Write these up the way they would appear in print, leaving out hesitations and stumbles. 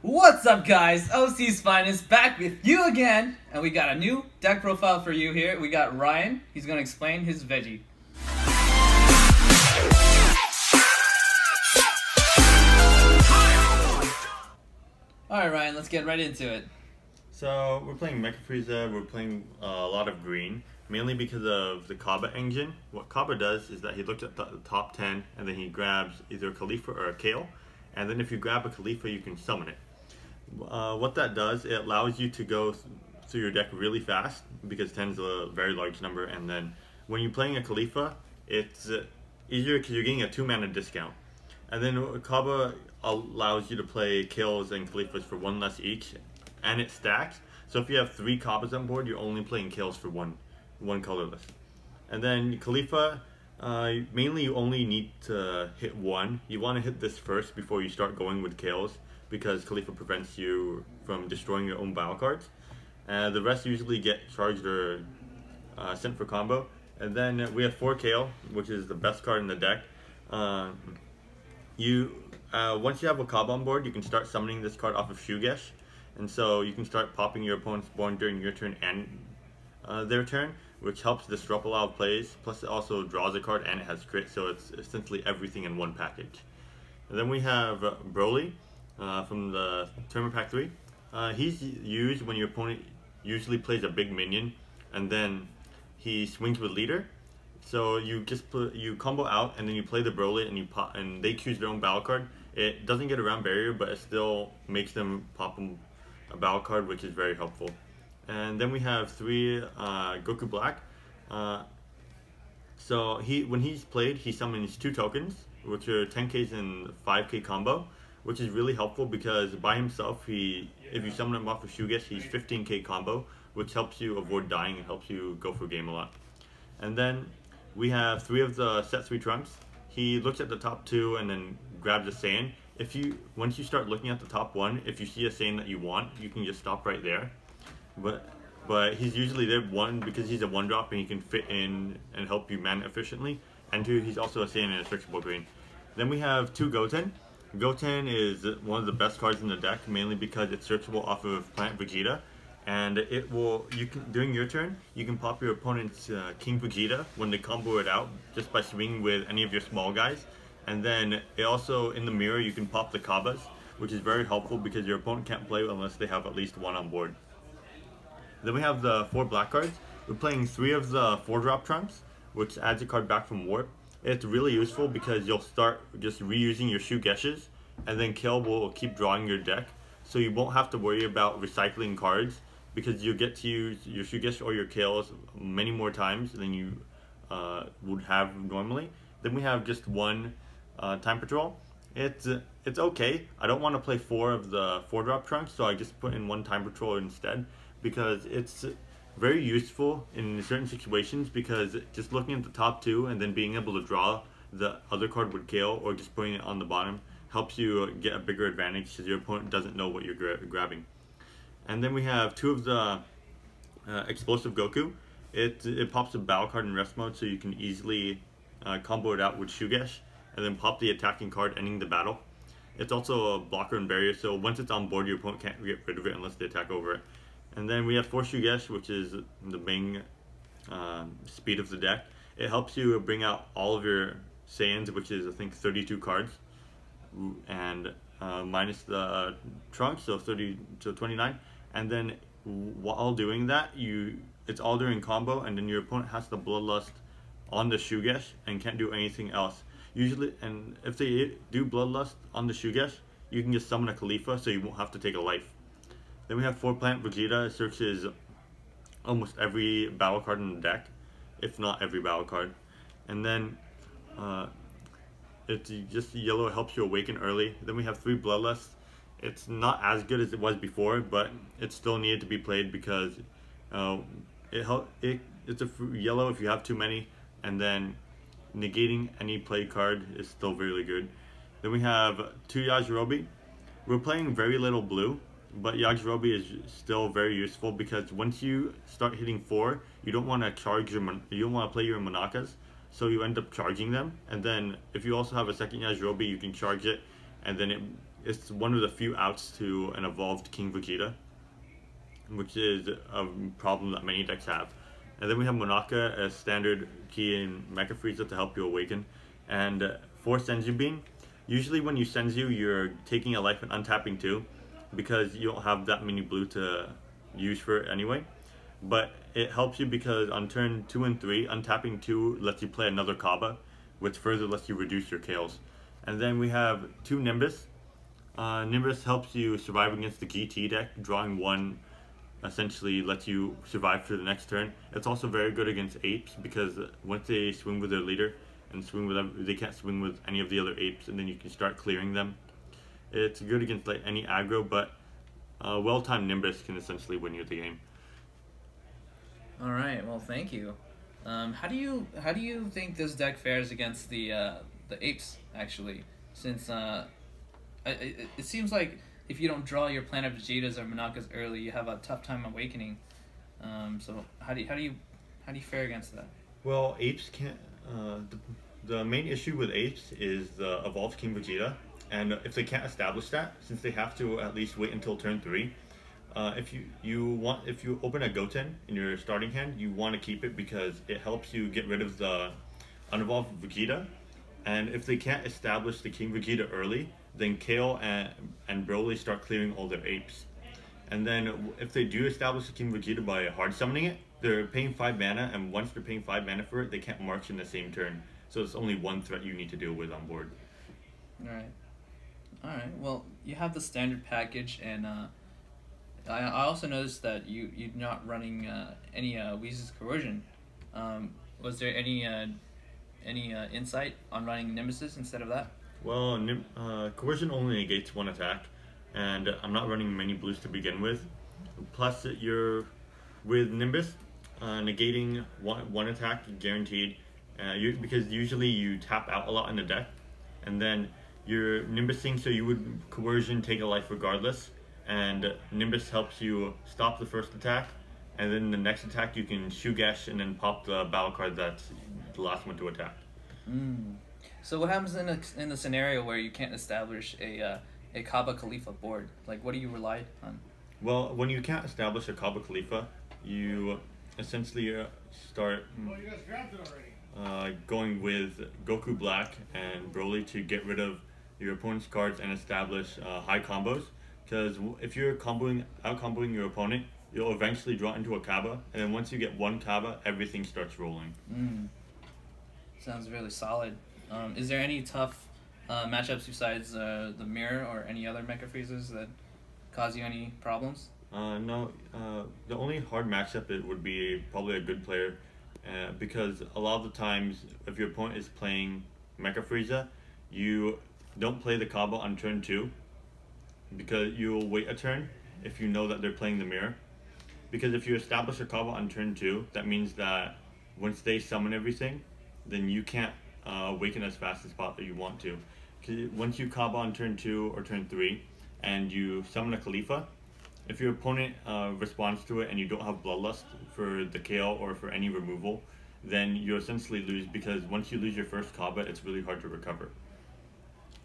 What's up guys, OC's Finest back with you again, and we got a new deck profile for you here. We got Ryan, he's going to explain his Veggie. Alright Ryan, let's get right into it. So we're playing Mecha Frieza, we're playing a lot of green, mainly because of the Kaba engine. What Kaba does is that he looks at the top 10 and then he grabs either a Khalifa or a Kale, and then if you grab a Khalifa you can summon it. What that does, it allows you to go through your deck really fast because 10 is a very large number, and then when you're playing a Khalifa it's easier because you're getting a 2-mana discount. And then Kaba allows you to play Kales and Khalifas for 1 less each, and it stacks. So if you have 3 Kabas on board, you're only playing Kales for one colorless. And then Khalifa, mainly you only need to hit 1. You want to hit this first before you start going with Kales, because Khalifa prevents you from destroying your own battle cards. The rest usually get charged or sent for combo. And then we have 4 Kale, which is the best card in the deck. Once you have a Kaba on board, you can start summoning this card off of Shugesh. And so you can start popping your opponent's born during your turn and their turn, which helps disrupt a lot of plays. Plus it also draws a card and it has crit, so it's essentially everything in one package. And then we have Broly from the Tournament Pack 3. He's used when your opponent usually plays a big minion and then he swings with leader. So you just you combo out and then you play the Broly and you pop, and they choose their own battle card. It doesn't get around barrier, but it still makes them pop a battle card, which is very helpful. And then we have 3 Goku Black. So when he's played, he summons 2 tokens, which are 10Ks and 5K combo, which is really helpful because by himself, if you summon him off of Shugesh, he's 15K combo, which helps you avoid dying and helps you go for game a lot. And then we have 3 of the set 3 Trunks. He looks at the top 2 and then grabs a Saiyan. Once you start looking at the top 1, if you see a Saiyan that you want, you can just stop right there. But he's usually there, 1, because he's a 1-drop and he can fit in and help you mana efficiently, and 2, he's also a Saiyan and a searchable green. Then we have 2 Goten. Goten is one of the best cards in the deck, mainly because it's searchable off of Planet Vegeta, and during your turn, you can pop your opponent's King Vegeta when they combo it out just by swinging with any of your small guys. And then it also, in the mirror, you can pop the Kabas, which is very helpful because your opponent can't play unless they have at least 1 on board. Then we have the 4 black cards. We're playing 3 of the 4-drop Trunks, which adds a card back from Warp. It's really useful because you'll start just reusing your Shugeshes, and then Kill will keep drawing your deck, so you won't have to worry about recycling cards because you get to use your Shugesh or your Kales many more times than you would have normally. Then we have just 1 Time Patrol. It's okay. I don't want to play 4 of the 4-drop Trunks, so I just put in 1 Time Patrol instead because it's very useful in certain situations, because just looking at the top 2 and then being able to draw the other card with Kale or just putting it on the bottom helps you get a bigger advantage because your opponent doesn't know what you're grabbing. And then we have 2 of the Explosive Goku. It pops a battle card in rest mode, so you can easily combo it out with Shugesh and then pop the attacking card, ending the battle. It's also a blocker and barrier, so once it's on board, your opponent can't get rid of it unless they attack over it. And then we have 4 Shugesh, which is the main speed of the deck. It helps you bring out all of your Saiyans, which is I think 32 cards, and minus the Trunks, so 29. And then while doing that, it's all during combo, and then your opponent has the Bloodlust on the Shugesh and can't do anything else. Usually, and if they do Bloodlust on the Shugesh, you can just summon a Khalifa, so you won't have to take a life. Then we have 4 Planet Vegeta. It searches almost every battle card in the deck, if not every battle card. And then it's just yellow, it helps you awaken early. Then we have 3 Bloodlust. It's not as good as it was before, but it still needed to be played because it's a yellow if you have too many, and then negating any play card is still really good. Then we have 2 Yajirobe. We're playing very little blue, but Yajirobe is still very useful because once you start hitting 4, you don't want to play your Monakas, so you end up charging them. And then if you also have a second Yajirobe, you can charge it, and then it's one of the few outs to an evolved King Vegeta, which is a problem that many decks have. And then we have Monaka as standard key in Mecha Frieza to help you awaken. And for Senzu Bean, usually when you Senzu, you're taking a life and untapping 2, because you don't have that many blue to use for it anyway. But it helps you because on turn 2 and 3, untapping 2 lets you play another Kaba, which further lets you reduce your KOs. And then we have 2 Nimbus. Nimbus helps you survive against the GT deck. Drawing 1 essentially lets you survive for the next turn. It's also very good against apes because once they swing with their leader and swing with them, they can't swing with any of the other apes, and then you can start clearing them. It's good against like any aggro, but well-timed Nimbus can essentially win you the game. All right. Well, thank you. How do you think this deck fares against the apes actually? Since it seems like if you don't draw your Planet Vegetas or Monakas early, you have a tough time awakening. So how do you fare against that? Well, apes can't. The main issue with apes is the evolved King Vegeta, and if they can't establish that, since they have to at least wait until turn 3. If you open a Goten in your starting hand, you want to keep it because it helps you get rid of the unevolved Vegeta. And if they can't establish the King Vegeta early, then Kale and Broly start clearing all their apes. And then if they do establish the King Vegeta by hard summoning it, they're paying 5 mana, and once they're paying 5 mana for it, they can't march in the same turn. So it's only one threat you need to deal with on board. Alright, well, you have the standard package, and I also noticed that you're not running any Weeze's Coercion. Was there any insight on running Nemesis instead of that? Well, Coercion only negates 1 attack, and I'm not running many blues to begin with. Plus, you're with Nimbus, negating one attack guaranteed, because usually you tap out a lot in the deck, and then you're Nimbusing, so you would Coercion take a life regardless, and Nimbus helps you stop the first attack, and then the next attack you can Shugesh and then pop the battle card that's the last one to attack. So what happens in the scenario where you can't establish a Kaba Khalifa board? Like, what do you rely on? Well, when you can't establish a Kaba Khalifa, you essentially start going with Goku Black and Broly to get rid of your opponent's cards and establish high combos. Because if you're out-comboing your opponent, you'll eventually draw into a Kaba, and then once you get 1 Kaba, everything starts rolling. Sounds really solid. Is there any tough matchups besides the Mirror or any other Mecha Freezers that cause you any problems? No. The only hard matchup it would be probably a good player, because a lot of the times if your opponent is playing Mecha Frieza, you don't play the Kaba on turn 2, because you'll wait a turn if you know that they're playing the Mirror. Because if you establish a Kaba on turn 2, that means that once they summon everything, then you can't awaken as fast as you want to. Because once you Kaba on turn 2 or turn 3 and you summon a Khalifa, if your opponent responds to it and you don't have Bloodlust for the KO or for any removal, then you essentially lose, because once you lose your first Kaba, it's really hard to recover.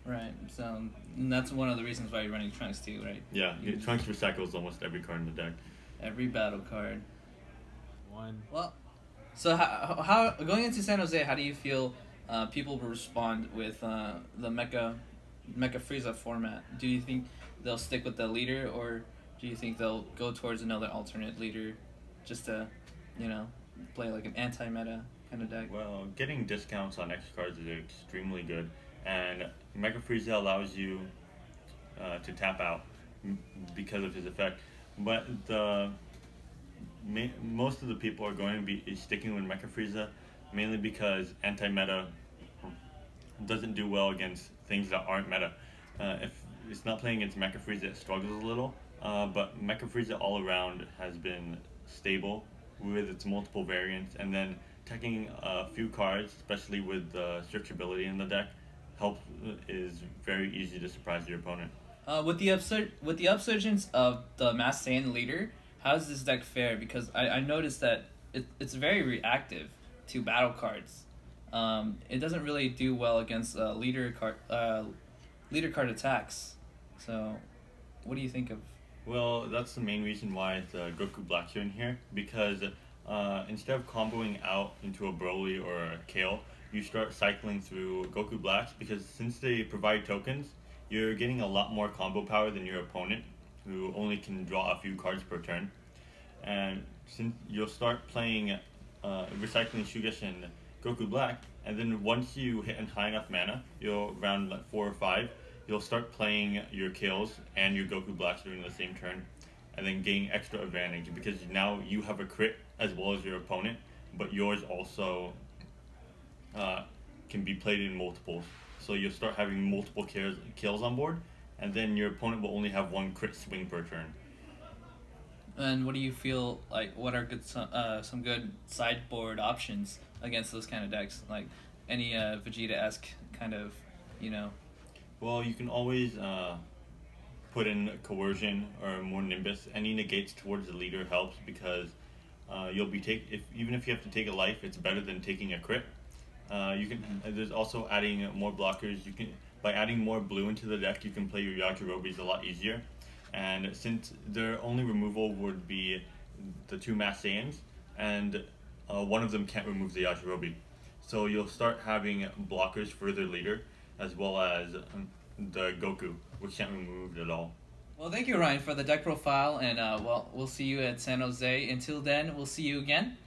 Right, so that's one of the reasons why you're running Trunks too, right? Yeah, Trunks recycles almost every card in the deck. Every battle card. Well, so how going into San Jose, how do you feel people will respond with the Mecha Frieza format? Do you think they'll stick with the leader, or do you think they'll go towards another alternate leader just to, play like an anti-meta kind of deck? Well, getting discounts on X cards is extremely good, and Mecha Frieza allows you to tap out because of his effect. But most of the people are going to be sticking with Mecha Frieza, mainly because anti-meta doesn't do well against things that aren't meta. If it's not playing against Mecha Frieza, it struggles a little. But Mecha Frieza all around has been stable with its multiple variants, and then taking a few cards, especially with the searchability in the deck, is very easy to surprise your opponent. With the upsurgence of the Mass Saiyan leader, how does this deck fare? Because I noticed that it's very reactive to battle cards. It doesn't really do well against leader card attacks. So, what do you think of? Well, that's the main reason why it's Goku Blacks are in here, because instead of comboing out into a Broly or a Kale, you start cycling through Goku Blacks, because since they provide tokens, you're getting a lot more combo power than your opponent, who only can draw a few cards per turn. And since you'll start playing, recycling Shugesh and Goku Black, and then once you hit high enough mana, you'll round like 4 or 5, you'll start playing your Kills and your Goku Blacks during the same turn, and then gaining extra advantage because now you have a crit as well as your opponent, but yours also can be played in multiples. So you'll start having multiple kills on board, and then your opponent will only have 1 crit swing per turn. And what do you feel like? What are good some good sideboard options against those kind of decks? Like any Vegeta-esque kind of, you know. Well, you can always put in Coercion or more Nimbus. Any negates towards the leader helps because you'll be even if you have to take a life, it's better than taking a crit. You can. There's also adding more blockers. You can by adding more blue into the deck, you can play your Yajirobis a lot easier. And since their only removal would be the 2 Mass Saiyans, and one of them can't remove the Yajirobe. So you'll start having blockers for their leader, as well as the Goku, which can't be removed at all. Well, thank you, Ryan, for the deck profile, and well, we'll see you at San Jose. Until then, we'll see you again.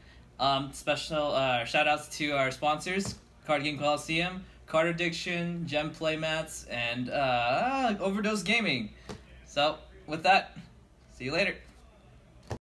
Special shout-outs to our sponsors, Card Game Coliseum, Card Addiction, Gem Playmats, and Overdose Gaming. So, with that, see you later.